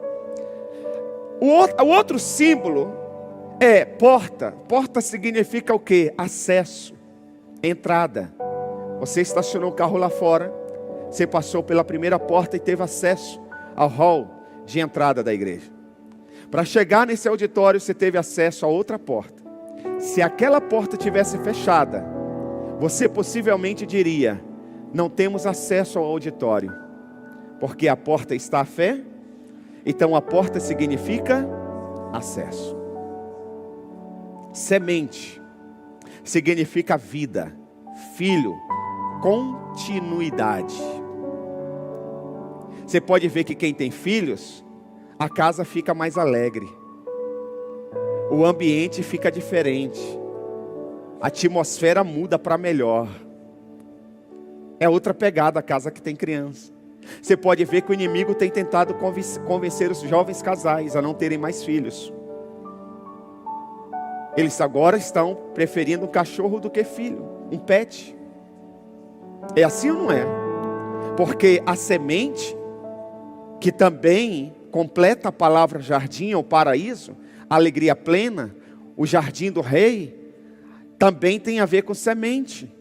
O outro símbolo é porta. Porta significa o quê? Acesso, entrada. Você estacionou o carro lá fora, você passou pela primeira porta e teve acesso ao hall de entrada da igreja. Para chegar nesse auditório, você teve acesso a outra porta. Se aquela porta tivesse fechada, você possivelmente diria, não temos acesso ao auditório, porque a porta está à fé. Então a porta significa acesso. Semente significa vida, filho, continuidade. Você pode ver que quem tem filhos, a casa fica mais alegre, o ambiente fica diferente, a atmosfera muda para melhor. É outra pegada a casa que tem criança. Você pode ver que o inimigo tem tentado convencer os jovens casais a não terem mais filhos. Eles agora estão preferindo um cachorro do que filho, um pet. É assim ou não é? Porque a semente, que também completa a palavra jardim ou paraíso, alegria plena, o jardim do rei, também tem a ver com semente.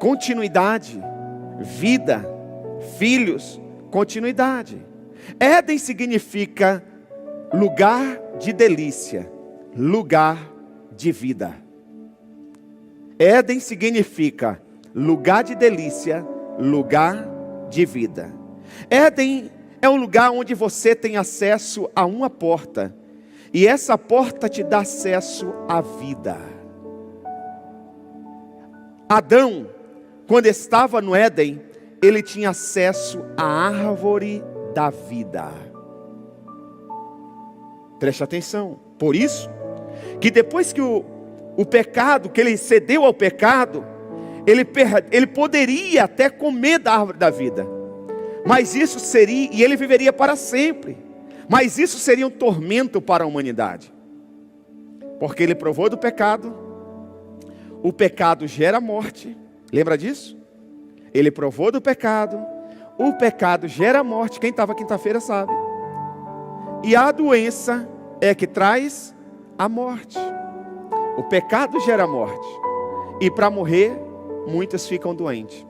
Continuidade. Vida, filhos, continuidade. Éden significa lugar de delícia, lugar de vida. Éden significa lugar de delícia, lugar de vida. Éden é um lugar onde você tem acesso a uma porta, e essa porta te dá acesso à vida. Adão, quando estava no Éden, ele tinha acesso à árvore da vida. Preste atenção. Por isso, que depois que o pecado, que ele cedeu ao pecado, ele poderia até comer da árvore da vida. Mas isso seria, e ele viveria para sempre. Mas isso seria um tormento para a humanidade. Porque ele provou do pecado. O pecado gera morte. Lembra disso? Ele provou do pecado. O pecado gera morte. Quem estava quinta-feira sabe. E a doença é que traz a morte. O pecado gera morte. E para morrer, muitos ficam doentes.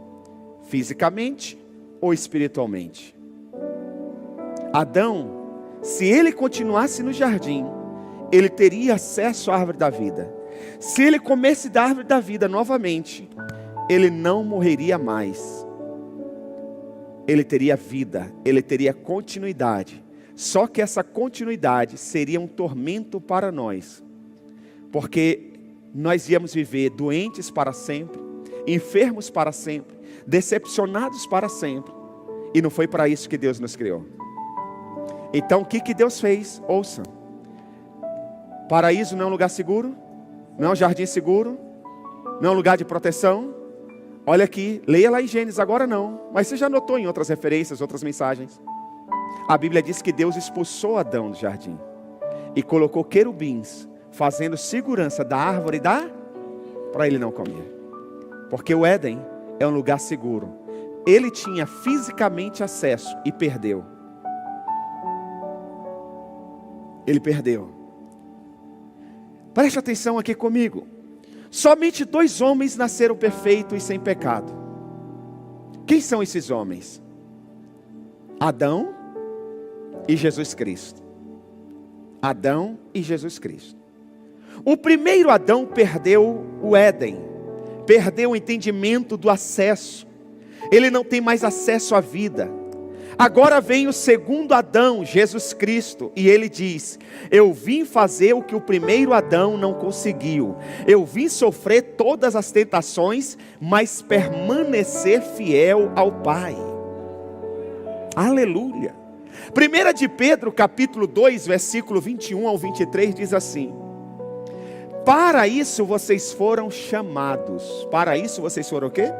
Fisicamente ou espiritualmente. Adão, se ele continuasse no jardim, ele teria acesso à árvore da vida. Se ele comesse da árvore da vida novamente, ele não morreria mais. Ele teria vida, ele teria continuidade. Só que essa continuidade seria um tormento para nós. Porque nós íamos viver doentes para sempre, enfermos para sempre, decepcionados para sempre. E não foi para isso que Deus nos criou. Então o que Deus fez? Ouça. Paraíso não é um lugar seguro? Não é um jardim seguro? Não é um lugar de proteção? Olha aqui, leia lá em Gênesis, agora não. Mas você já notou em outras referências, outras mensagens. A Bíblia diz que Deus expulsou Adão do jardim. E colocou querubins, fazendo segurança da árvore para ele não comer. Porque o Éden é um lugar seguro. Ele tinha fisicamente acesso e perdeu. Ele perdeu. Preste atenção aqui comigo. Somente 2 homens nasceram perfeitos e sem pecado. Quem são esses homens? Adão e Jesus Cristo. Adão e Jesus Cristo. O primeiro Adão perdeu o Éden. Perdeu o entendimento do acesso. Ele não tem mais acesso à vida. Agora vem o segundo Adão, Jesus Cristo, e ele diz: eu vim fazer o que o primeiro Adão não conseguiu. Eu vim sofrer todas as tentações, mas permanecer fiel ao Pai. Aleluia. 1 de Pedro, capítulo 2, versículo 21 ao 23, diz assim: para isso vocês foram chamados. Para isso vocês foram o quê?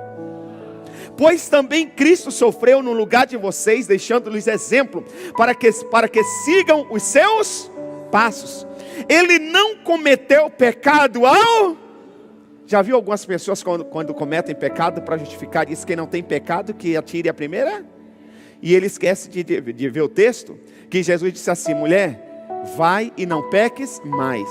Pois também Cristo sofreu no lugar de vocês, deixando-lhes exemplo, para que sigam os seus passos. Ele não cometeu pecado ao... Já viu algumas pessoas quando cometem pecado, para justificar isso, quem não tem pecado, que atire a primeira? E ele esquece de ver o texto, que Jesus disse assim: mulher, vai e não peques mais.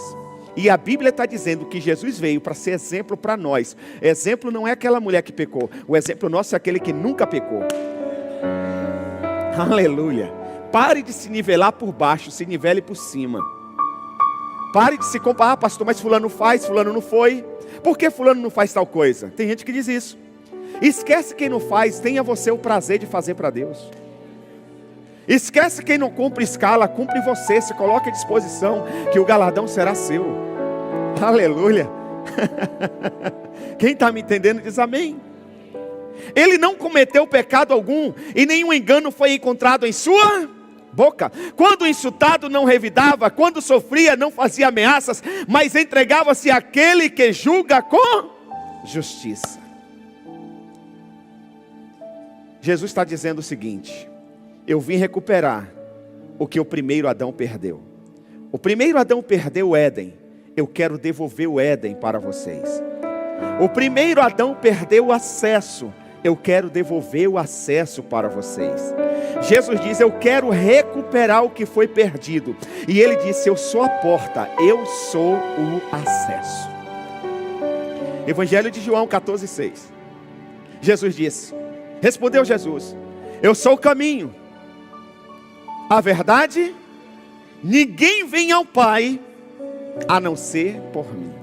E a Bíblia está dizendo que Jesus veio para ser exemplo para nós. Exemplo não é aquela mulher que pecou. O exemplo nosso é aquele que nunca pecou. Aleluia. Pare de se nivelar por baixo, se nivele por cima. Pare de se comparar: pastor, mas fulano faz, fulano não foi. Por que fulano não faz tal coisa? Tem gente que diz isso. Esquece quem não faz, tenha você o prazer de fazer para Deus. Esquece quem não cumpre escala, cumpre você, se coloque à disposição, que o galardão será seu. Aleluia. Quem está me entendendo diz amém. Ele não cometeu pecado algum, e nenhum engano foi encontrado em sua boca. Quando insultado não revidava, quando sofria não fazia ameaças, mas entregava-se àquele que julga com justiça. Jesus está dizendo o seguinte: eu vim recuperar o que o primeiro Adão perdeu. O primeiro Adão perdeu o Éden. Eu quero devolver o Éden para vocês. O primeiro Adão perdeu o acesso. Eu quero devolver o acesso para vocês. Jesus diz: eu quero recuperar o que foi perdido. E ele disse: eu sou a porta, eu sou o acesso. Evangelho de João 14,6. Jesus disse, respondeu Jesus: eu sou o caminho, a verdade, ninguém vem ao Pai a não ser por mim.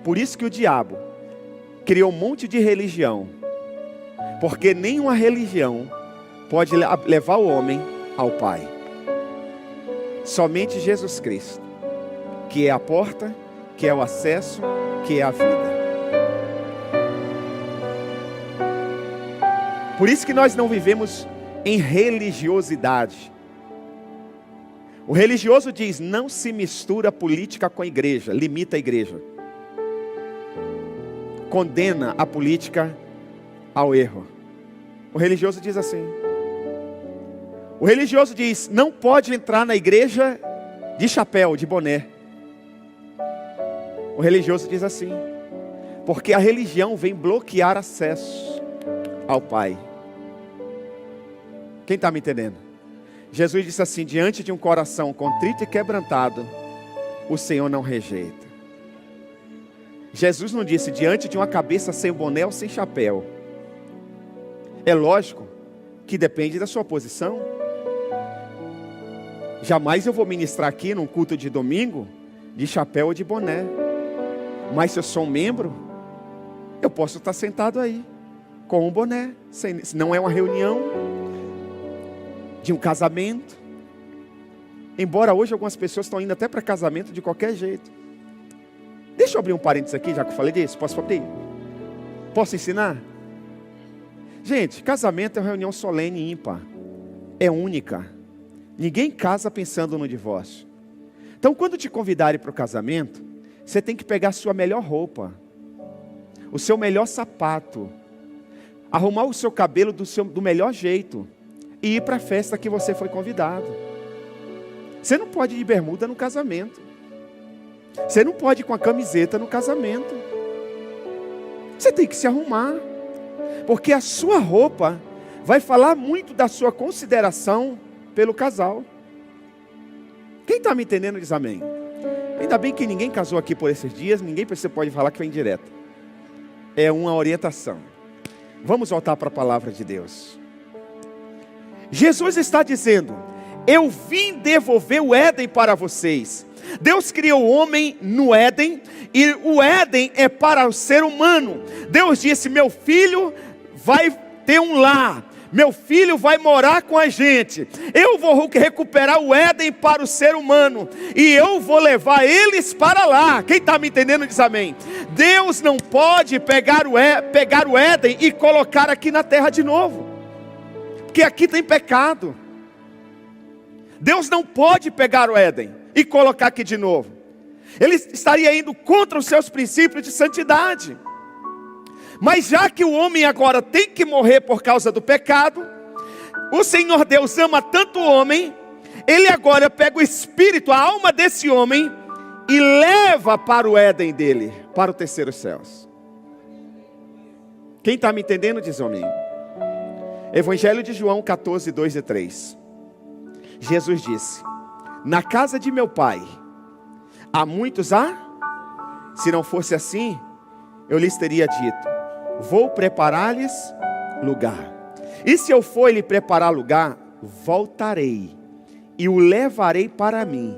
Por isso que o diabo criou um monte de religião, porque nenhuma religião pode levar o homem ao Pai. Somente Jesus Cristo, que é a porta, que é o acesso, que é a vida. Por isso que nós não vivemos em religiosidade. O religioso diz: não se mistura política com a igreja, limita a igreja. Condena a política ao erro. O religioso diz assim. O religioso diz: não pode entrar na igreja de chapéu, de boné. O religioso diz assim: porque a religião vem bloquear acesso ao Pai. Quem está me entendendo? Jesus disse assim: diante de um coração contrito e quebrantado, o Senhor não rejeita. Jesus não disse diante de uma cabeça sem boné ou sem chapéu. É lógico que depende da sua posição. Jamais eu vou ministrar aqui num culto de domingo de chapéu ou de boné. Mas se eu sou um membro, eu posso estar sentado aí com um boné. Não é uma reunião de um casamento. Embora hoje algumas pessoas estão indo até para casamento de qualquer jeito. Deixa eu abrir um parênteses aqui, já que eu falei disso. Posso abrir? Posso ensinar? Gente, casamento é uma reunião solene ímpar. É única. Ninguém casa pensando no divórcio. Então, quando te convidarem para o casamento, você tem que pegar a sua melhor roupa, o seu melhor sapato, arrumar o seu cabelo do melhor jeito e ir para a festa que você foi convidado. Você não pode ir de bermuda no casamento. Você não pode ir com a camiseta no casamento. Você tem que se arrumar, porque a sua roupa vai falar muito da sua consideração pelo casal. Quem está me entendendo diz amém. Ainda bem que ninguém casou aqui por esses dias. Ninguém pode falar que vem direto. É uma orientação. Vamos voltar para a palavra de Deus. Jesus está dizendo: eu vim devolver o Éden para vocês. Deus criou o homem no Éden, e o Éden é para o ser humano. Deus disse: meu filho vai ter um lar, meu filho vai morar com a gente. Eu vou recuperar o Éden para o ser humano, e eu vou levar eles para lá. Quem está me entendendo diz amém. Deus não pode pegar o Éden e colocar aqui na terra de novo, porque aqui tem pecado. Deus não pode pegar o Éden e colocar aqui de novo. Ele estaria indo contra os seus princípios de santidade. Mas já que o homem agora tem que morrer por causa do pecado, o Senhor Deus ama tanto o homem, Ele agora pega o espírito, a alma desse homem, e leva para o Éden dele, para o terceiro céus. Quem está me entendendo diz amém. Evangelho de João 14, 2 e 3. Jesus disse: na casa de meu pai há muitos se não fosse assim, eu lhes teria dito: vou preparar-lhes lugar. E se eu for lhe preparar lugar, voltarei e o levarei para mim,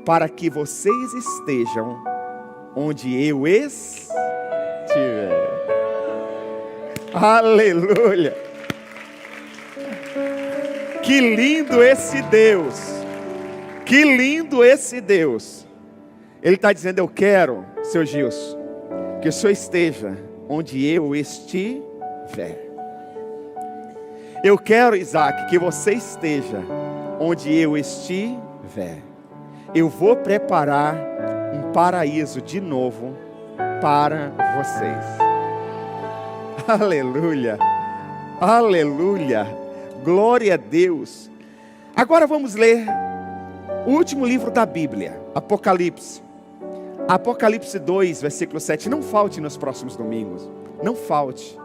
para que vocês estejam onde eu estiver. Aleluia! Que lindo esse Deus! Que lindo esse Deus! Ele está dizendo: eu quero, seu Gilson, que o senhor esteja onde eu estiver. Eu quero, Isaac, que você esteja onde eu estiver. Eu vou preparar um paraíso de novo para vocês. Aleluia! Aleluia! Glória a Deus! Agora vamos ler o último livro da Bíblia, Apocalipse. Apocalipse 2, versículo 7. Não falte nos próximos domingos. Não falte.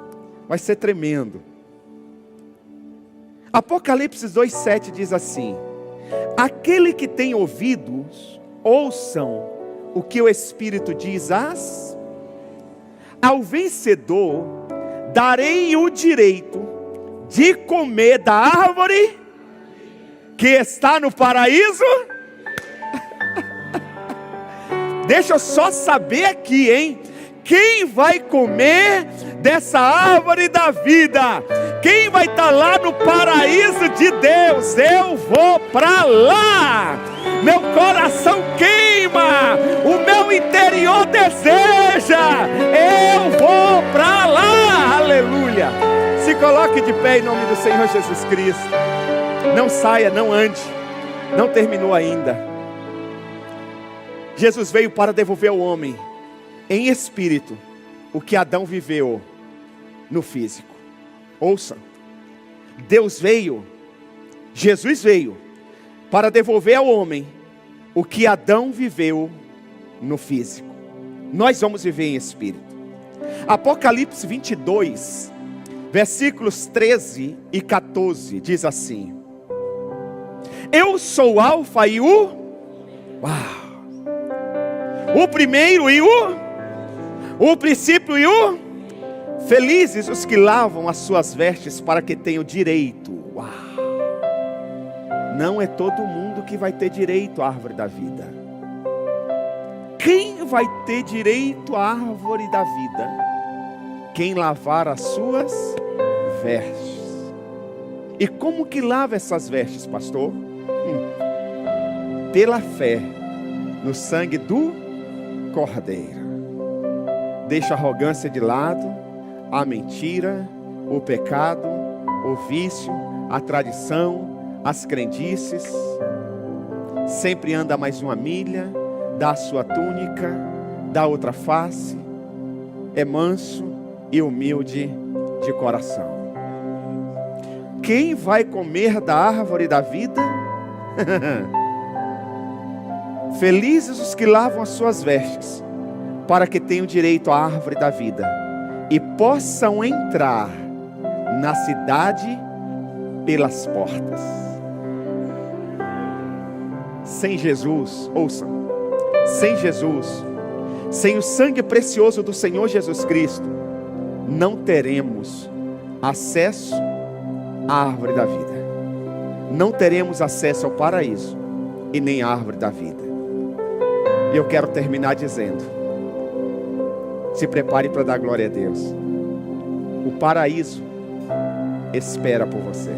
Vai ser tremendo. Apocalipse 2, 7 diz assim: aquele que tem ouvidos, ouçam o que o Espírito diz ao vencedor darei o direito de comer da árvore que está no paraíso. Deixa eu só saber aqui, hein? Quem vai comer dessa árvore da vida? Quem vai estar lá no paraíso de Deus? Eu vou para lá. Meu coração queima, o meu interior deseja. Eu vou para lá. Aleluia. Se coloque de pé em nome do Senhor Jesus Cristo. Não saia, não ande. Não terminou ainda. Jesus veio para devolver ao homem, em espírito, o que Adão viveu no físico. Ouça, Jesus veio para devolver ao homem o que Adão viveu no físico. nós vamos viver em espírito. Apocalipse 22, versículos 13 e 14, diz assim: eu sou o alfa e o primeiro e o princípio e felizes os que lavam as suas vestes para que tenham direito. Não é todo mundo que vai ter direito à árvore da vida. Quem vai ter direito à árvore da vida? Quem lavar as suas vestes. E como que lava essas vestes, pastor? Pela fé no sangue do Cordeiro. Deixa a arrogância de lado, a mentira, o pecado, o vício, a tradição, as crendices. Sempre anda mais uma milha, dá a sua túnica, dá outra face, é manso e humilde de coração. Quem vai comer da árvore da vida? Felizes os que lavam as suas vestes, para que tenham direito à árvore da vida e possam entrar na cidade pelas portas. Sem Jesus, ouçam, sem Jesus, sem o sangue precioso do Senhor Jesus Cristo, não teremos acesso à árvore da vida. Não teremos acesso ao paraíso e nem à árvore da vida. E eu quero terminar dizendo: se prepare para dar glória a Deus. O paraíso espera por você.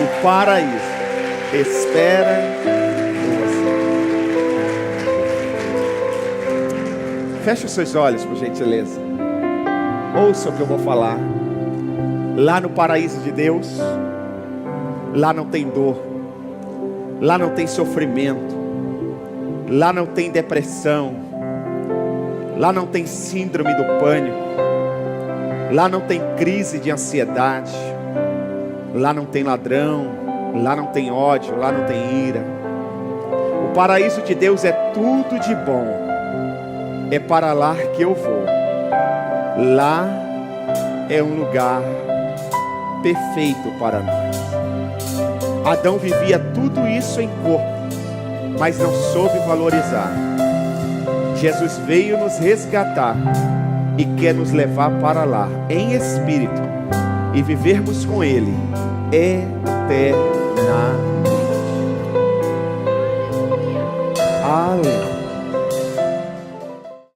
O paraíso espera por você. Feche os seus olhos, por gentileza. Ouça o que eu vou falar. Lá no paraíso de Deus, lá não tem dor, lá não tem sofrimento, lá não tem depressão, lá não tem síndrome do pânico, lá não tem crise de ansiedade, lá não tem ladrão, lá não tem ódio, lá não tem ira. O paraíso de Deus é tudo de bom. É para lá que eu vou. Lá é um lugar perfeito para nós. Adão vivia tudo isso em corpo, mas não soube valorizar. Jesus veio nos resgatar e quer nos levar para lá, em espírito, e vivermos com Ele eternamente. Aleluia.